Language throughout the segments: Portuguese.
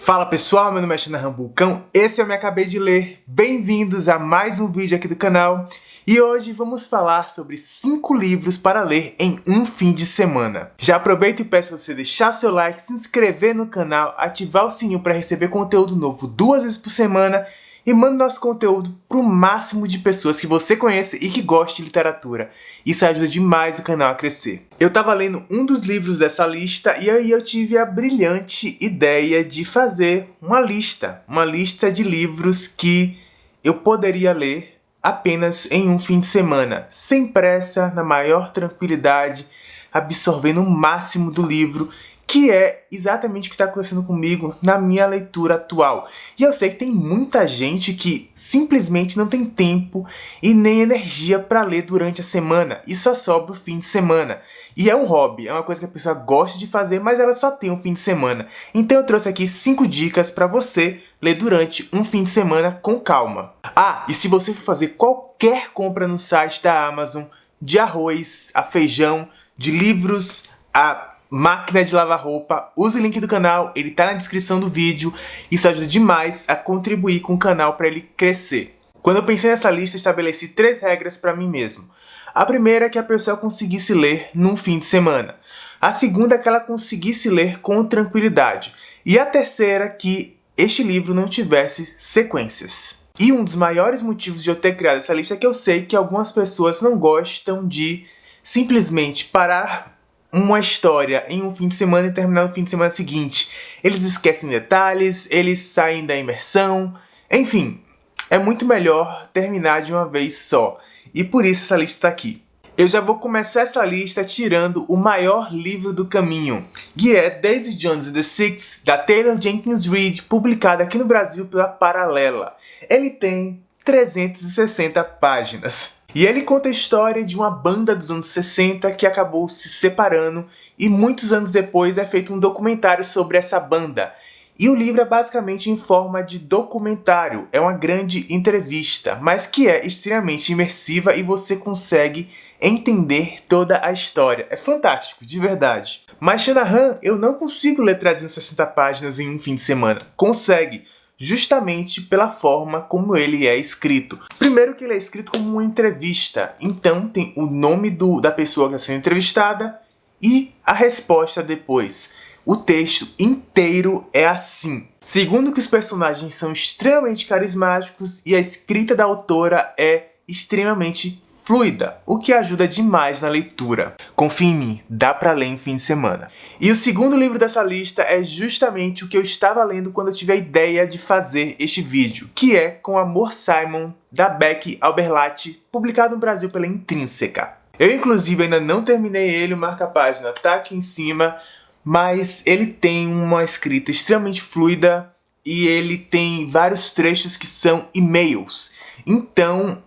Fala pessoal, meu nome é Xana Rambucão, esse eu me acabei de ler, bem-vindos a mais um vídeo aqui do canal. E hoje vamos falar sobre 5 livros para ler em um fim de semana. Já aproveito e peço para você deixar seu like, se inscrever no canal, ativar o sininho para receber conteúdo novo 2 vezes por semana e manda nosso conteúdo para o máximo de pessoas que você conhece e que goste de literatura. Isso ajuda demais o canal a crescer. Eu estava lendo um dos livros dessa lista e aí eu tive a brilhante ideia de fazer uma lista de livros que eu poderia ler apenas em um fim de semana, sem pressa, na maior tranquilidade, absorvendo o máximo do livro, que é exatamente o que está acontecendo comigo na minha leitura atual. E eu sei que tem muita gente que simplesmente não tem tempo e nem energia para ler durante a semana, e só sobra o fim de semana. E é um hobby, é uma coisa que a pessoa gosta de fazer, mas ela só tem um fim de semana. Então eu trouxe aqui 5 dicas para você ler durante um fim de semana com calma. Ah, e se você for fazer qualquer compra no site da Amazon, de arroz a feijão, de livros a máquina de lavar roupa, use o link do canal, ele tá na descrição do vídeo. Isso ajuda demais a contribuir com o canal para ele crescer. Quando eu pensei nessa lista, estabeleci 3 regras para mim mesmo. A primeira é que a pessoa conseguisse ler num fim de semana. A segunda é que ela conseguisse ler com tranquilidade. E a terceira é que este livro não tivesse sequências. E um dos maiores motivos de eu ter criado essa lista é que eu sei que algumas pessoas não gostam de simplesmente parar uma história em um fim de semana e terminar no fim de semana seguinte. Eles esquecem detalhes, eles saem da imersão, enfim, é muito melhor terminar de uma vez só. E por isso essa lista está aqui. Eu já vou começar essa lista tirando o maior livro do caminho, que é Daisy Jones and the Six, da Taylor Jenkins Reid, publicado aqui no Brasil pela Paralela. Ele tem 360 páginas. E ele conta a história de uma banda dos anos 60 que acabou se separando e muitos anos depois é feito um documentário sobre essa banda. E o livro é basicamente em forma de documentário, é uma grande entrevista, mas que é extremamente imersiva e você consegue entender toda a história. É fantástico, de verdade. Mas Shanahan, eu não consigo ler 360 páginas em um fim de semana. Consegue, justamente pela forma como ele é escrito. Primeiro que ele é escrito como uma entrevista, então tem o nome da pessoa que está sendo entrevistada e a resposta depois. O texto inteiro é assim. Segundo que os personagens são extremamente carismáticos e a escrita da autora é extremamente fluida, o que ajuda demais na leitura. Confia em mim, dá pra ler em fim de semana. E o segundo livro dessa lista é justamente o que eu estava lendo quando eu tive a ideia de fazer este vídeo, que é Com Amor Simon, da Becky Alberlati, publicado no Brasil pela Intrínseca. Eu inclusive ainda não terminei ele, o marca-página tá aqui em cima, mas ele tem uma escrita extremamente fluida e ele tem vários trechos que são e-mails. Então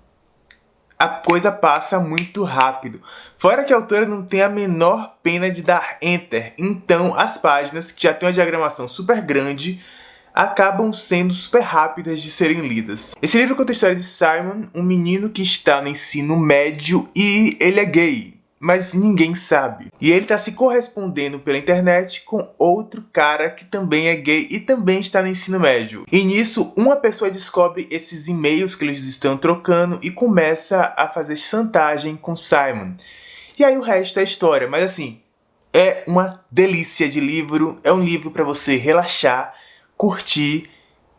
a coisa passa muito rápido. Fora que a autora não tem a menor pena de dar enter. Então as páginas, que já tem uma diagramação super grande, acabam sendo super rápidas de serem lidas. Esse livro conta a história de Simon, um menino que está no ensino médio e ele é gay, mas ninguém sabe. E ele está se correspondendo pela internet com outro cara que também é gay e também está no ensino médio. E nisso, uma pessoa descobre esses e-mails que eles estão trocando e começa a fazer chantagem com Simon. E aí o resto é história, mas assim, é uma delícia de livro, é um livro para você relaxar, curtir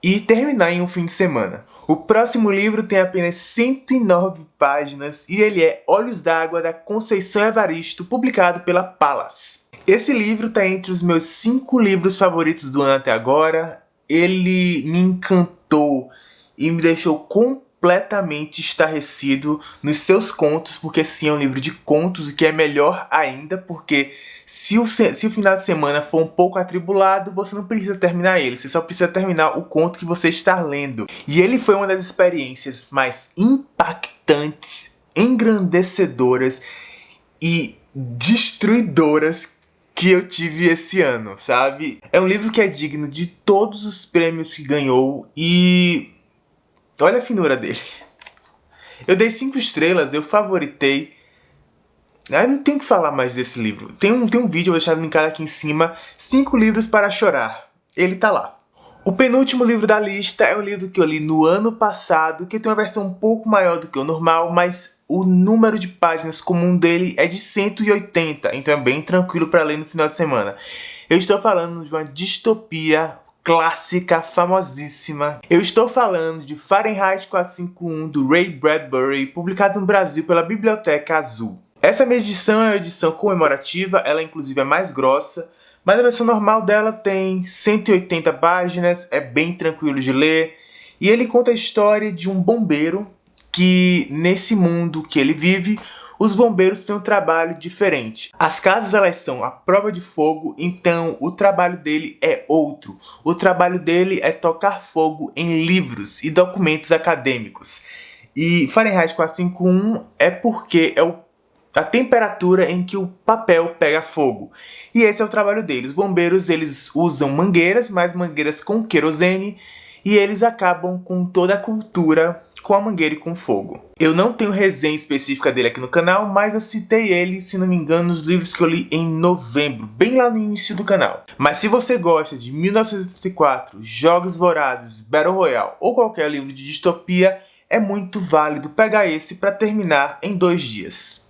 e terminar em um fim de semana. O próximo livro tem apenas 109 páginas e ele é Olhos d'Água, da Conceição Evaristo, publicado pela Palas. Esse livro está entre os meus 5 livros favoritos do ano até agora. Ele me encantou e me deixou completamente estarrecido nos seus contos, porque sim, é um livro de contos, o que é melhor ainda, porque se o final de semana for um pouco atribulado, você não precisa terminar ele, você só precisa terminar o conto que você está lendo. E ele foi uma das experiências mais impactantes, engrandecedoras e destruidoras que eu tive esse ano, sabe? É um livro que é digno de todos os prêmios que ganhou e olha a finura dele. Eu dei 5 estrelas, eu favoritei. Eu não tenho que falar mais desse livro. Tem um vídeo, eu vou deixar linkado aqui em cima. 5 livros para chorar. Ele tá lá. O penúltimo livro da lista é um livro que eu li no ano passado, que tem uma versão um pouco maior do que o normal, mas o número de páginas comum dele é de 180, então é bem tranquilo para ler no final de semana. Eu estou falando de uma distopia clássica, famosíssima. Eu estou falando de Fahrenheit 451, do Ray Bradbury, publicado no Brasil pela Biblioteca Azul. Essa minha edição é uma edição comemorativa, ela inclusive é mais grossa, mas a versão normal dela tem 180 páginas, é bem tranquilo de ler. E ele conta a história de um bombeiro que, nesse mundo que ele vive, os bombeiros têm um trabalho diferente. As casas elas são à prova de fogo, então o trabalho dele é outro. O trabalho dele é tocar fogo em livros e documentos acadêmicos. E Fahrenheit 451 é porque é a temperatura em que o papel pega fogo. E esse é o trabalho deles. Os bombeiros eles usam mangueiras, mas mangueiras com querosene, e eles acabam com toda a cultura com a mangueira e com fogo. Eu não tenho resenha específica dele aqui no canal, mas eu citei ele, se não me engano, nos livros que eu li em novembro, bem lá no início do canal. Mas se você gosta de 1984, Jogos Vorazes, Battle Royale ou qualquer livro de distopia, é muito válido pegar esse para terminar em 2 dias.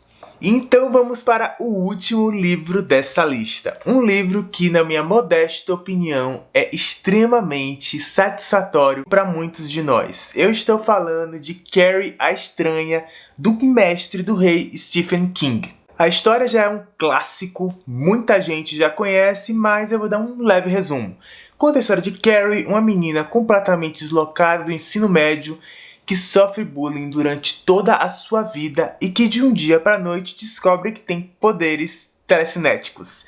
Então vamos para o último livro dessa lista. Um livro que, na minha modesta opinião, é extremamente satisfatório para muitos de nós. Eu estou falando de Carrie a Estranha, do mestre do rei Stephen King. A história já é um clássico, muita gente já conhece, mas eu vou dar um leve resumo. Conta a história de Carrie, uma menina completamente deslocada do ensino médio, que sofre bullying durante toda a sua vida e que de um dia para a noite descobre que tem poderes telecinéticos.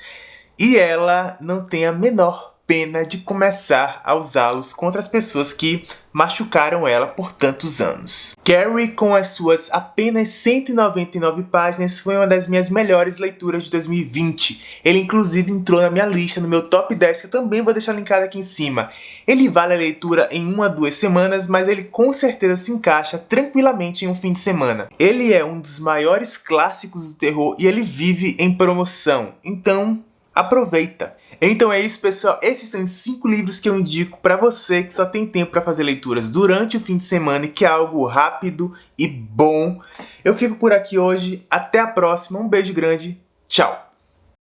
E ela não tem a menor pena de começar a usá-los contra as pessoas que machucaram ela por tantos anos. Carrie, com as suas apenas 199 páginas, foi uma das minhas melhores leituras de 2020. Ele inclusive entrou na minha lista, no meu top 10, que eu também vou deixar linkado aqui em cima. Ele vale a leitura em 1 a 2 semanas, mas ele com certeza se encaixa tranquilamente em um fim de semana. Ele é um dos maiores clássicos do terror e ele vive em promoção, então aproveita! Então é isso, pessoal. Esses são os 5 livros que eu indico para você que só tem tempo para fazer leituras durante o fim de semana e que é algo rápido e bom. Eu fico por aqui hoje. Até a próxima. Um beijo grande. Tchau!